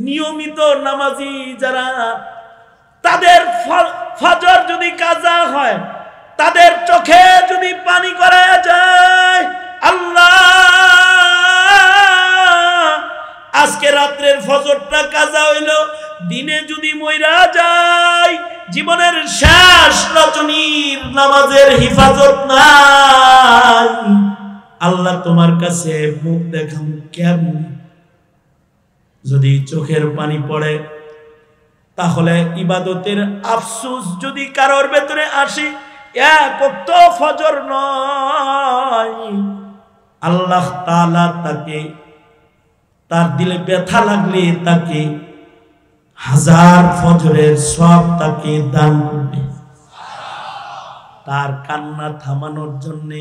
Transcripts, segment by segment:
নিয়মিত নামাজি যারা, তাদের ফজর যদি কাজা হয়, তাদের চোখে যদি পানি করা যায়, আল্লাহ আজকে রাত্রের ফজরটা কাজা হইল, দিনে যদি মইরা যায়, জীবনের শেষ রজনীর নামাজের হিফাজত নাই, আল্লাহ তোমার কাছে মুখ দেখাম কেমন? যদি চোখের পানি পড়ে, তাহলে ইবাদতের আফসোস যদি কারোর ভেতরে আসে, এক ওয়াক্ত ফজর নয়, আল্লাহ তাআলা তাকে, তার দিলে ব্যথা লাগলে তাকে হাজার ফজরের সওয়াব তাকে দান করবে। তার কান্না থামানোর জন্য,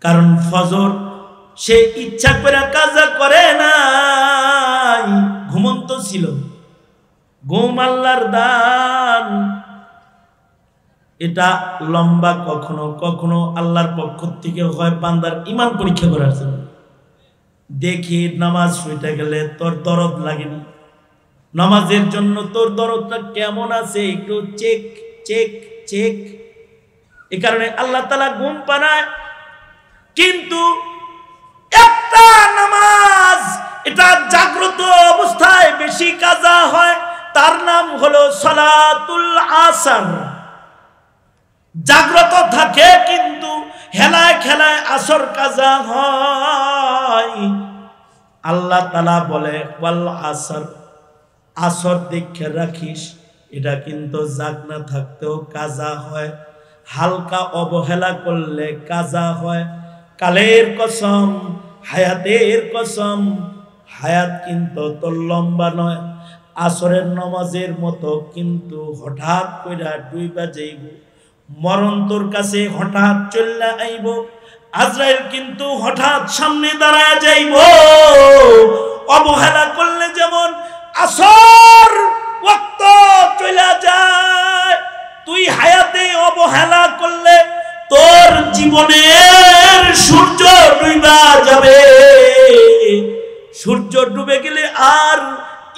কারণ ফজর সে ইচ্ছা করে কাজা করে নাই, ঘুমন্ত ছিল। ঘুম আল্লাহর দান, এটা লম্বা কখনো কখনো আল্লাহর পক্ষ থেকে হয় বান্দার ঈমান পরীক্ষা করার জন্য। দেখি নামাজ শুইতে গেলে তোর দরদ লাগেনি, নামাজের জন্য তোর দরদটা কেমন আছে একটু চেক চেক চেক। এই কারণে আল্লাহ তাআলা ঘুম পানায়। কিন্তু একটা নামাজ এটা জাগ্রত অবস্থায় বেশি কাজা হয়, তার নাম হলো সালাতুল আসর। জাগ্রত থাকে কিন্তু হেলায় খেলায় আসর কাজা হয়। আল্লাহ তাআলা বলে ওয়াল আসর, আসর দেখে রাখিস, এটা কিন্তু জাগনা থাকতেও কাজা হয়, হালকা অবহেলা করলে কাজা হয়। কালের কসম, হায়াতের কসম, হায়াত কিন্তু তোর লম্বা নয়, আসরের নামাজের মতো কিন্তু হঠাৎ কইরা ডুইবা যাইব, মরণ তোর কাছে হঠাৎ চলে আইব, আজরাইল কিন্তু হঠাৎ সামনে দাঁড়ায় যাইব। অবহেলা করলে যেমন আসর ওয়াক্ত চলে যায়, তুই হায়াতে অবহেলা করলে তোর জীবনের সূর্য ডুবা যাবে। সূর্য ডুবে গেলে আর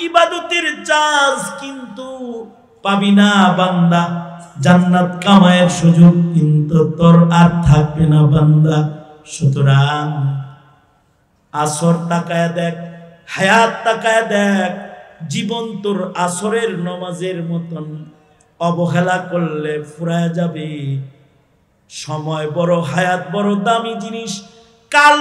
ইবাদতের চান্স কিন্তু পাবি না বান্দা, জান্নাত কামায়ের সুযোগ কিন্তু তোর আর থাকবে না বান্দা। সুতরাং আসর তাকায় দেখ, হায়াত তাকায় দেখ, জীবন তোর আসরের নামাজের মতন অবহেলা করলে ফুরায় যাবে। সময় বড়, হায়াত বড় দামি জিনিস। কাল